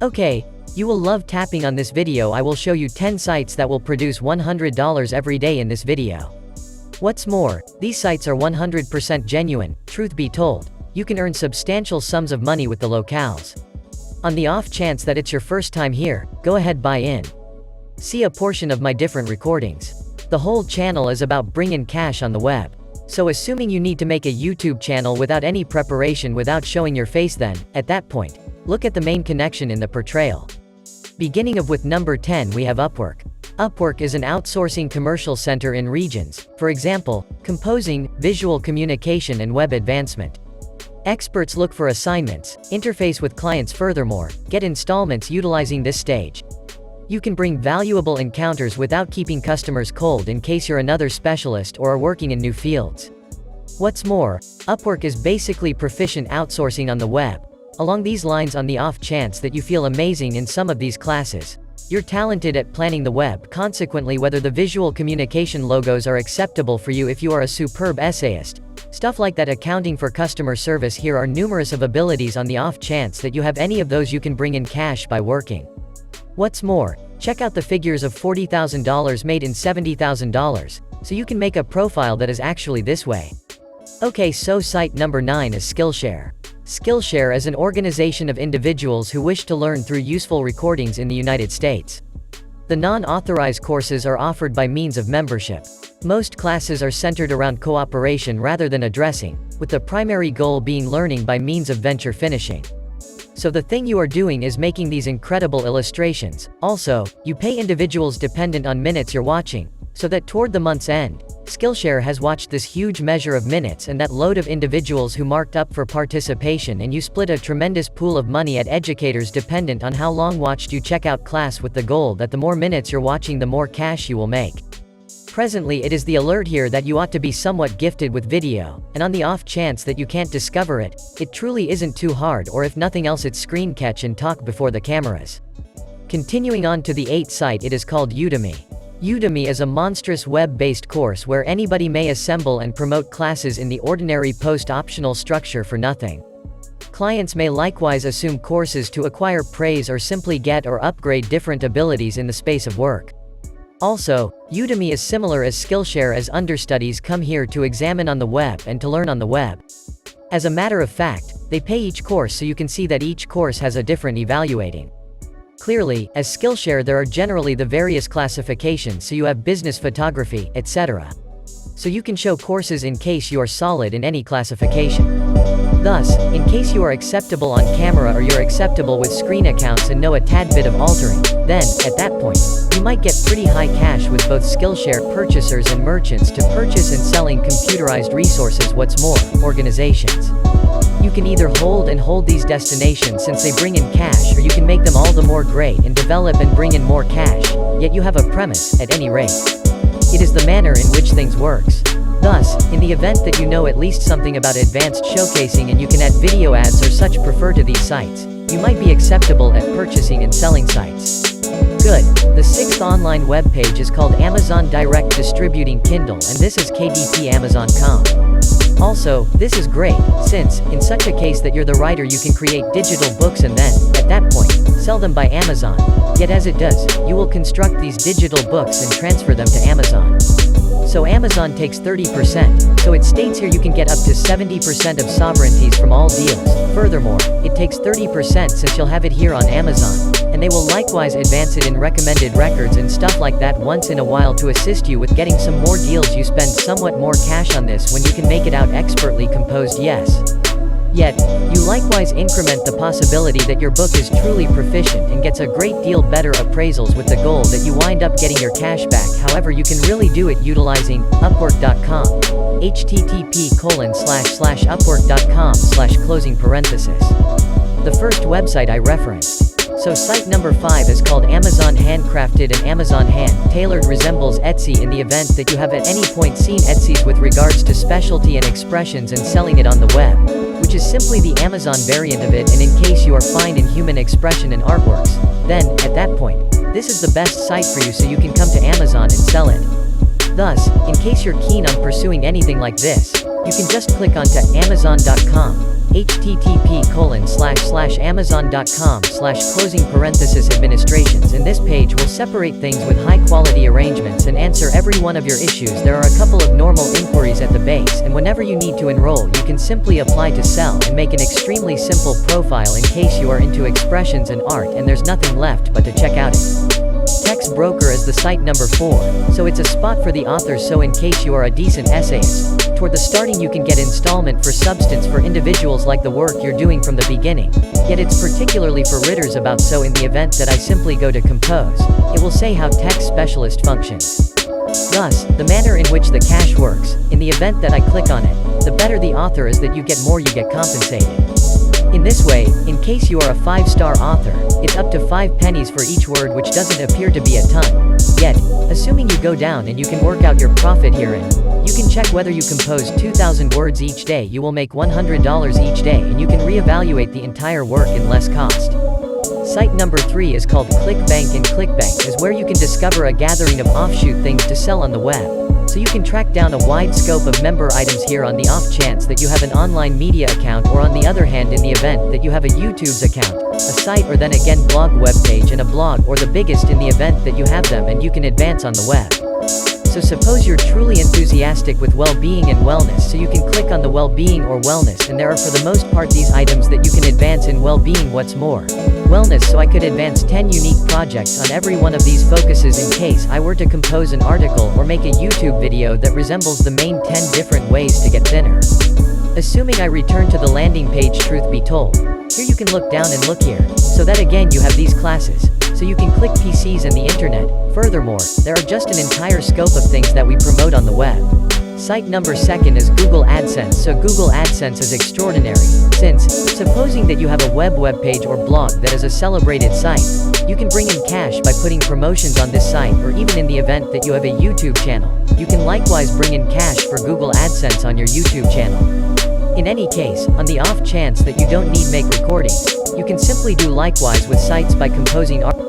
Okay, you will love tapping on this video. I will show you 10 sites that will produce $100 every day in this video. What's more, these sites are 100% genuine. Truth be told, you can earn substantial sums of money with the locales. On the off chance that it's your first time here, go ahead buy in. See a portion of my different recordings. The whole channel is about bringing cash on the web. So assuming you need to make a YouTube channel without any preparation, without showing your face, then, at that point, look at the main connection in the portrayal. Beginning with number 10, we have Upwork. Upwork is an outsourcing commercial center in regions, for example, composing, visual communication and web advancement. Experts look for assignments, interface with clients, furthermore, get installments utilizing this stage. You can bring valuable encounters without keeping customers cold in case you're another specialist or are working in new fields. What's more, Upwork is basically proficient outsourcing on the web. Along these lines, on the off chance that you feel amazing in some of these classes, you're talented at planning the web, consequently whether the visual communication logos are acceptable for you if you are a superb essayist, stuff like that, accounting for customer service, here are numerous of abilities. On the off chance that you have any of those, you can bring in cash by working. What's more, check out the figures of $40,000 made in $70,000, so you can make a profile that is actually this way. Okay, so site number 9 is Skillshare. Skillshare is an organization of individuals who wish to learn through useful recordings in the United States. The non-authorized courses are offered by means of membership. Most classes are centered around cooperation rather than addressing, with the primary goal being learning by means of venture finishing. So the thing you are doing is making these incredible illustrations. Also, you pay individuals dependent on minutes you're watching, so that toward the month's end, Skillshare has watched this huge measure of minutes and that load of individuals who marked up for participation, and you split a tremendous pool of money at educators dependent on how long watched you check out class, with the goal that the more minutes you're watching, the more cash you will make. Presently, it is the alert here that you ought to be somewhat gifted with video, and on the off chance that you can't discover it, it truly isn't too hard, or if nothing else, it's screen catch and talk before the cameras. Continuing on to the 8th site, it is called Udemy. Udemy is a monstrous web-based course where anybody may assemble and promote classes in the ordinary post-optional structure for nothing. Clients may likewise assume courses to acquire praise or simply get or upgrade different abilities in the space of work. Also, Udemy is similar as Skillshare, as understudies come here to examine on the web and to learn on the web. As a matter of fact, they pay each course, so you can see that each course has a different evaluating. Clearly, as Skillshare there are generally the various classifications, so you have business, photography, etc. So you can show courses in case you are solid in any classification. Thus, in case you are acceptable on camera or you're acceptable with screen accounts and know a tad bit of altering, then, at that point, you might get pretty high cash with both Skillshare purchasers and merchants to purchase and selling computerized resources. What's more, organizations. You can either hold these destinations since they bring in cash, or you can make them all the more great and develop and bring in more cash, yet you have a premise, at any rate. It is the manner in which things works. Thus, in the event that you know at least something about advanced showcasing and you can add video ads or such prefer to these sites, you might be acceptable at purchasing and selling sites. Good. The 6th online web page is called Amazon Direct Distributing Kindle, and this is kdpamazon.com. Also, this is great, since, in such a case that you're the writer, you can create digital books and then, at that point, sell them by Amazon. Yet as it does, you will construct these digital books and transfer them to Amazon. So Amazon takes 30%, so it states here you can get up to 70% of sovereignties from all deals. Furthermore, it takes 30% since you'll have it here on Amazon, and they will likewise advance it in recommended records and stuff like that once in a while to assist you with getting some more deals. You spend somewhat more cash on this when you can make it out expertly composed, yes. Yet, you likewise increment the possibility that your book is truly proficient and gets a great deal better appraisals, with the goal that you wind up getting your cash back. However, you can really do it utilizing Upwork.com, http://upwork.com/closing parenthesis. The first website I referenced. So site number 5 is called Amazon Handcrafted, and Amazon Hand-Tailored resembles Etsy in the event that you have at any point seen Etsy's with regards to specialty and expressions and selling it on the web, which is simply the Amazon variant of it. And in case you are fine in human expression and artworks, then, at that point, this is the best site for you, so you can come to Amazon and sell it. Thus, in case you're keen on pursuing anything like this, you can just click onto Amazon.com, http://amazon.com/closing-administrations. And this page will separate things with high-quality arrangements and answer every one of your issues. There are a couple of normal inquiries at the base, and whenever you need to enroll, you can simply apply to sell and make an extremely simple profile in case you are into expressions and art, and there's nothing left but to check out it. Text Broker is the site number 4, so it's a spot for the authors. So in case you are a decent essayist, toward the starting you can get installment for substance for individuals like the work you're doing from the beginning. Yet it's particularly for writers about. So in the event that I simply go to compose, it will say how text specialist functions. Thus, the manner in which the cash works, in the event that I click on it, the better the author is that you get more, you get compensated. In this way, in case you are a 5-star author, it's up to 5 pennies for each word, which doesn't appear to be a ton. Yet, assuming you go down and you can work out your profit herein, you can check whether you compose 2,000 words each day, you will make $100 each day, and you can reevaluate the entire work in less cost. Site number 3 is called ClickBank, and ClickBank is where you can discover a gathering of offshoot things to sell on the web. So you can track down a wide scope of member items here on the off chance that you have an online media account, or on the other hand in the event that you have a YouTube's account, a site, or then again blog webpage and a blog, or the biggest in the event that you have them and you can advance on the web. So suppose you're truly enthusiastic with well-being and wellness, so you can click on the well-being or wellness, and there are for the most part these items that you can advance in well-being. What's more, wellness, so I could advance 10 unique projects on every one of these focuses in case I were to compose an article or make a YouTube video that resembles the main 10 different ways to get thinner. Assuming I return to the landing page, truth be told, here you can look down and look here, so that again you have these classes, so you can click PCs and the internet. Furthermore, there are just an entire scope of things that we promote on the web. Site number 2 is Google AdSense. So Google AdSense is extraordinary, since, supposing that you have a web page or blog that is a celebrated site, you can bring in cash by putting promotions on this site, or even in the event that you have a YouTube channel, you can likewise bring in cash for Google AdSense on your YouTube channel. In any case, on the off chance that you don't need make recordings, you can simply do likewise with sites by composing art.